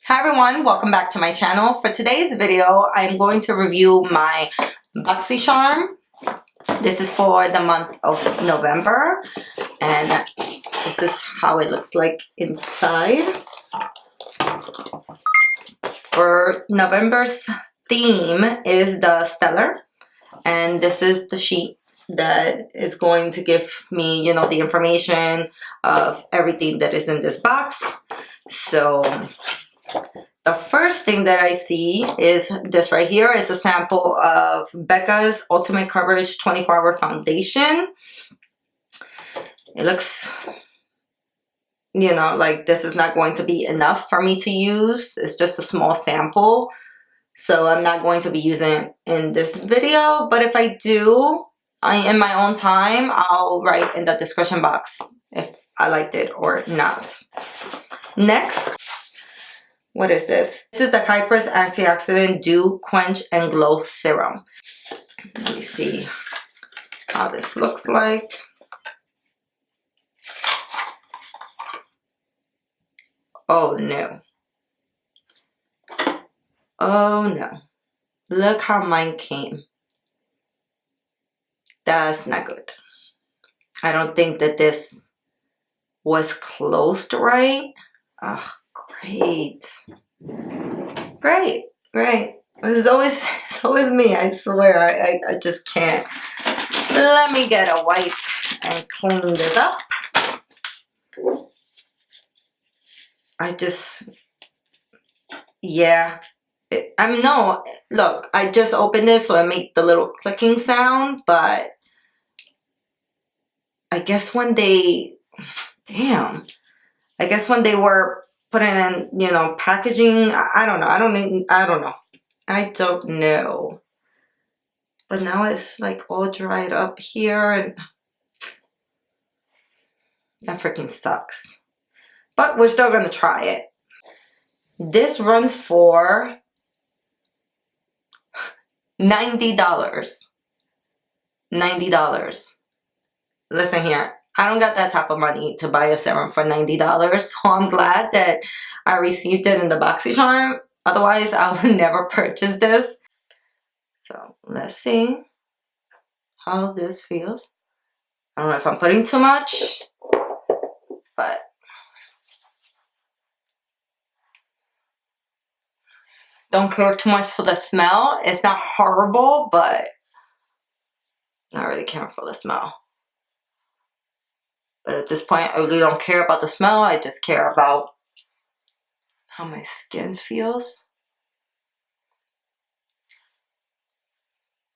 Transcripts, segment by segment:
Hi everyone, welcome back to my channel. For today's video, I'm going to review my Boxycharm. This is for the month of November, and this is how it looks like inside. For November's theme is the Stellar, and this is the sheet that is going to give me, the information of everything that is in this box. So the first thing that I see is this right here is a sample of Becca's Ultimate Coverage 24-Hour Foundation. It looks, like this is not going to be enough for me to use. It's just a small sample. So I'm not going to be using it in this video. But if I do, in my own time, I'll write in the description box if I liked it or not. Next. What is this? This is the Kypris Antioxidant Dew, Quench, and Glow Serum. Let me see how this looks like. Oh no. Oh no. Look how mine came. That's not good. I don't think that this was closed right. Oh, great. It's always me, I swear. I just can't. Let me get a wipe and clean this up. Look, I just opened this so I make the little clicking sound, but I guess when they were putting in, packaging, I don't know. But now it's like all dried up here, and that freaking sucks. But we're still gonna try it. This runs for $90. $90. Listen here. I don't got that type of money to buy a serum for $90, so I'm glad that I received it in the Boxycharm. Otherwise, I would never purchase this. So let's see how this feels. I don't know if I'm putting too much, but don't care too much for the smell. It's not horrible, but not really caring for the smell. But at this point, I really don't care about the smell. I just care about how my skin feels.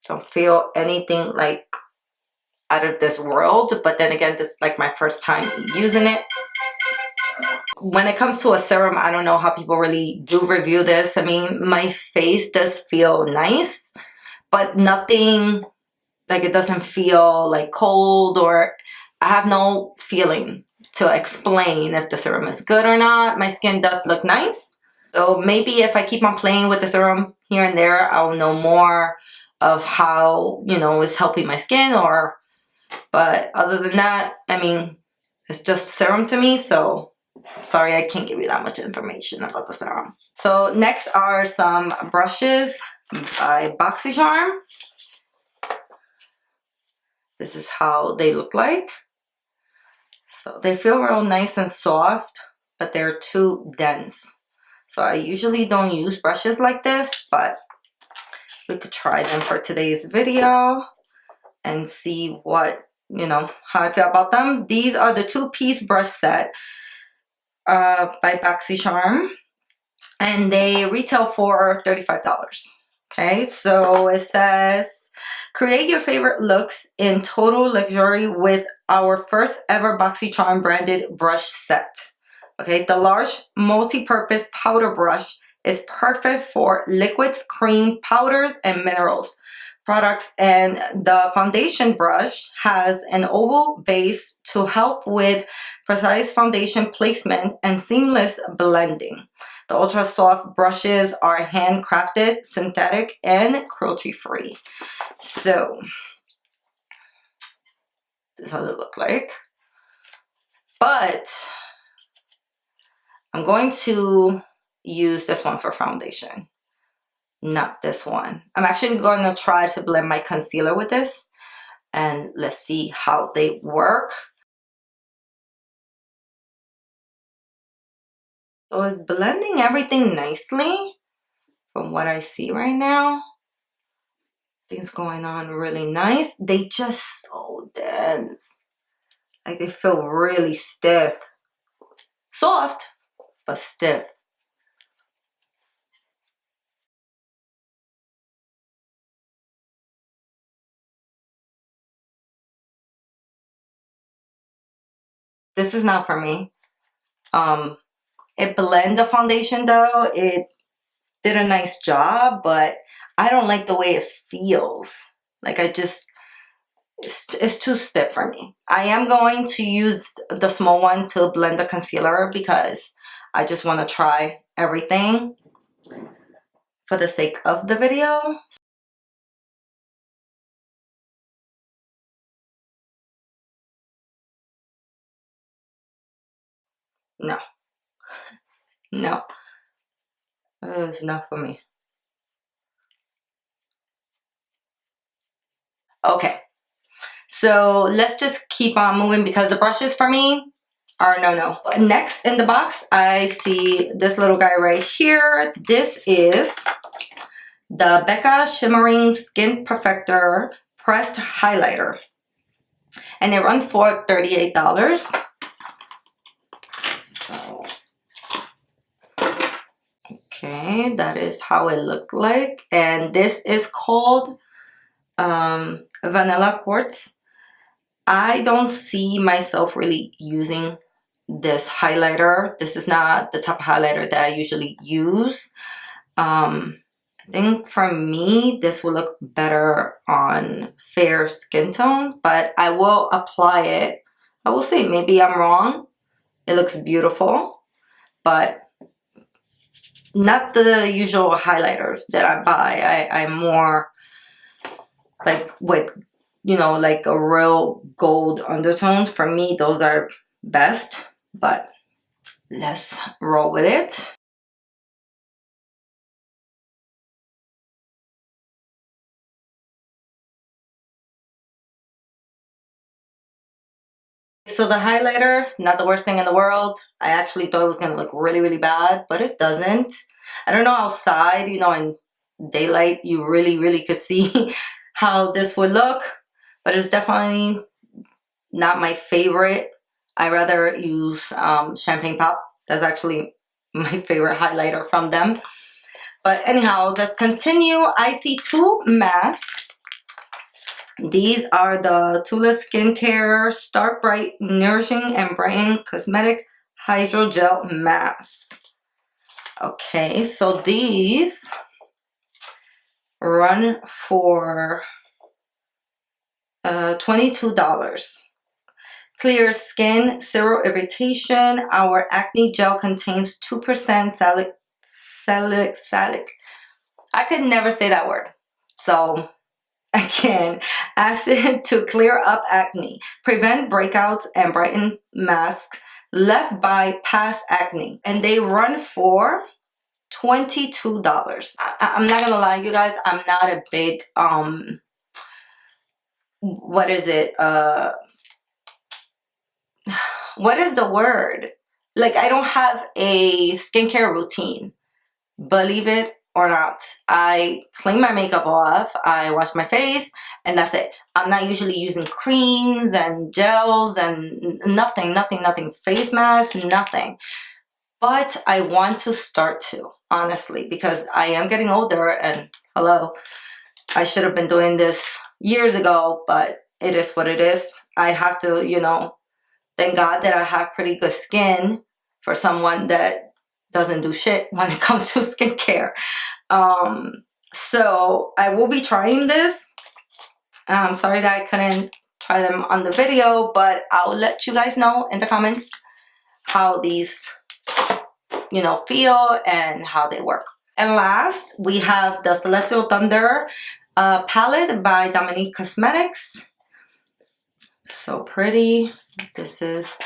Don't feel anything like out of this world. But then again, this is like my first time using it. When it comes to a serum, I don't know how people really do review this. I mean, my face does feel nice, but nothing, like it doesn't feel like cold, or I have no feeling to explain if the serum is good or not. My skin does look nice. So maybe if I keep on playing with the serum here and there, I'll know more of how, it's helping my skin, but other than that, I mean, it's just serum to me, so sorry, I can't give you that much information about the serum. So next are some brushes by Boxycharm. This is how they look like. So they feel real nice and soft, but they're too dense. So I usually don't use brushes like this, but we could try them for today's video and see what, how I feel about them. These are the 2-piece brush set by Boxycharm, and they retail for $35. Okay, so it says, create your favorite looks in total luxury with our first ever Boxycharm branded brush set. Okay, the large multi-purpose powder brush is perfect for liquids, cream, powders, and minerals products, and the foundation brush has an oval base to help with precise foundation placement and seamless blending. The ultra soft brushes are handcrafted, synthetic, and cruelty-free. So this is how they look like. But I'm going to use this one for foundation, not this one. I'm actually going to try to blend my concealer with this, and let's see how they work. So it's blending everything nicely from what I see right now. Things going on really nice. They just so dense. Like they feel really stiff. Soft, but stiff. This is not for me. It blended the foundation though. It did a nice job, but I don't like the way it feels. Like it's too stiff for me. I am going to use the small one to blend the concealer because I just want to try everything for the sake of the video. No, no, it's not for me. Okay, so let's just keep on moving because the brushes for me are no. Next in the box, I see this little guy right here. This is the Becca Shimmering Skin Perfector Pressed Highlighter. And it runs for $38. So, okay, that is how it looked like. And this is called Vanilla Quartz. I don't see myself really using this highlighter. This is not the type of highlighter that I usually use. I think for me, this will look better on fair skin tone, but I will apply it. I will see, maybe I'm wrong. It looks beautiful, but not the usual highlighters that I buy. I'm more like with, you know, like a real gold undertone. For me, those are best, but let's roll with it. So the highlighter, not the worst thing in the world. I actually thought it was gonna look really bad, but it doesn't. I don't know outside, you know, in daylight, you really could see how this would look, but it's definitely not my favorite. I rather use Champagne Pop. That's actually my favorite highlighter from them. But anyhow, let's continue. I see two masks. These are the Tula Skincare Stark Bright Nourishing and Brighten Cosmetic Hydrogel Mask. Okay, so these run for $22. Clear skin, zero irritation. Our acne gel contains 2% salicylic. I could never say that word. So again, acid to clear up acne, prevent breakouts, and brighten masks left by past acne. And they run for $22. I'm not gonna lie, you guys, I'm not a big what is it? What is the word? Like, I don't have a skincare routine, believe it or not. I clean my makeup off, I wash my face, and that's it. I'm not usually using creams and gels and nothing, face masks, nothing. But I want to start to, honestly, because I am getting older, and hello, I should have been doing this years ago, but it is what it is. I have to, you know, thank God that I have pretty good skin for someone that doesn't do shit when it comes to skincare. So I will be trying this. I'm sorry that I couldn't try them on the video, but I'll let you guys know in the comments how these, you know, feel and how they work. And last, we have the Celestial Thunder palette by Dominique Cosmetics. So pretty. This is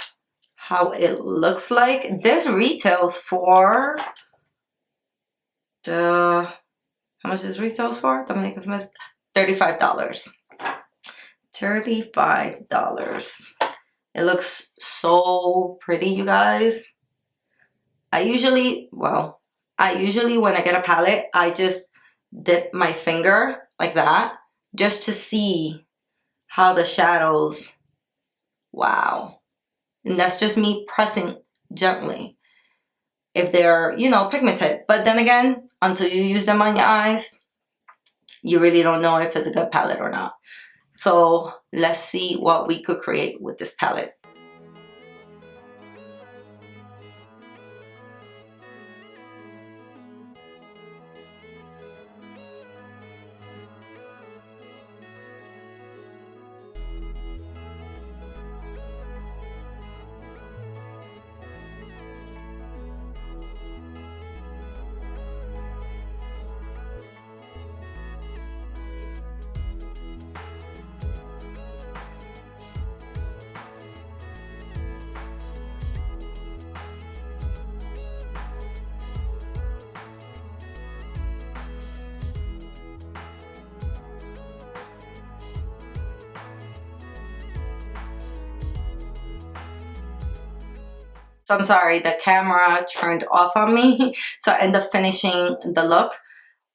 how it looks like. This retails for how much is retails for? Dominique has missed $35. $35. It looks so pretty, you guys. I usually when I get a palette, I just dip my finger like that just to see how the shadows, wow. And that's just me pressing gently if they're, you know, pigmented. But then again, until you use them on your eyes, you really don't know if it's a good palette or not. So let's see what we could create with this palette. So I'm sorry, the camera turned off on me. So I end up finishing the look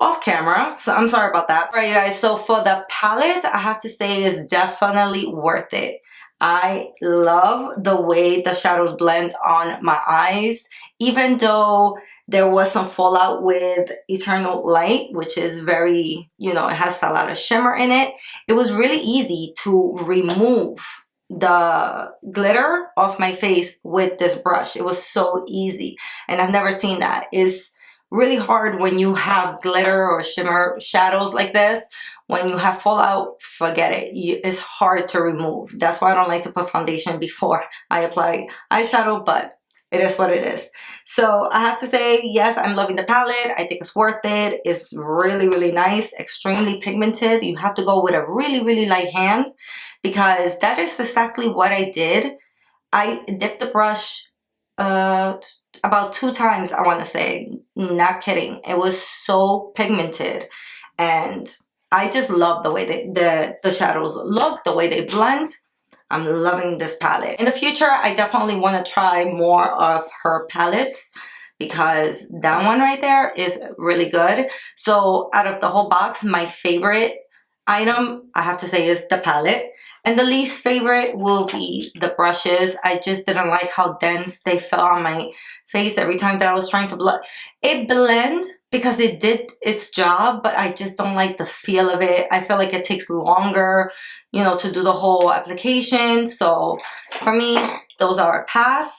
off camera. So I'm sorry about that. All right, you guys, so for the palette, I have to say it's definitely worth it. I love the way the shadows blend on my eyes, even though there was some fallout with Eternal Light, which is very, you know, it has a lot of shimmer in it. It was really easy to remove the glitter off my face with this brush. It was so easy, and I've never seen that. It's really hard when you have glitter or shimmer shadows like this. When you have fallout, forget it. It's hard to remove. That's why I don't like to put foundation before I apply eyeshadow, but it is what it is. So I have to say, yes, I'm loving the palette. I think it's worth it. It's really, really nice, extremely pigmented. You have to go with a really, really light hand, because that is exactly what I did. I dipped the brush about 2 times, I want to say. Not kidding. It was so pigmented, and I just love the way the shadows look, the way they blend. I'm loving this palette. In the future, I definitely want to try more of her palettes, because that one right there is really good. So out of the whole box, my favorite item, I have to say, is the palette. And the least favorite will be the brushes. I just didn't like how dense they fell on my face every time that I was trying to blend. It blend because it did its job, but I just don't like the feel of it. I feel like it takes longer, you know, to do the whole application. So for me, those are a pass.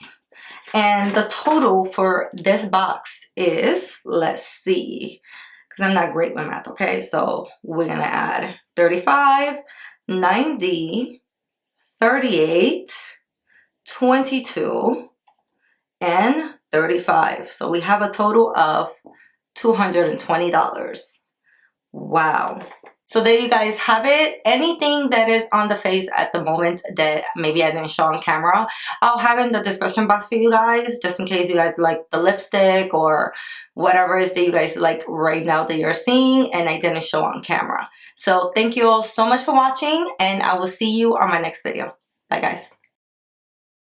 And the total for this box is, let's see, because I'm not great with math, okay? So we're gonna add 35, 90, 38, 22, and 35. So we have a total of $220. Wow. So there you guys have it. Anything that is on the face at the moment that maybe I didn't show on camera, I'll have in the description box for you guys, just in case you guys like the lipstick or whatever it is that you guys like right now that you're seeing and I didn't show on camera. So thank you all so much for watching, and I will see you on my next video. Bye guys.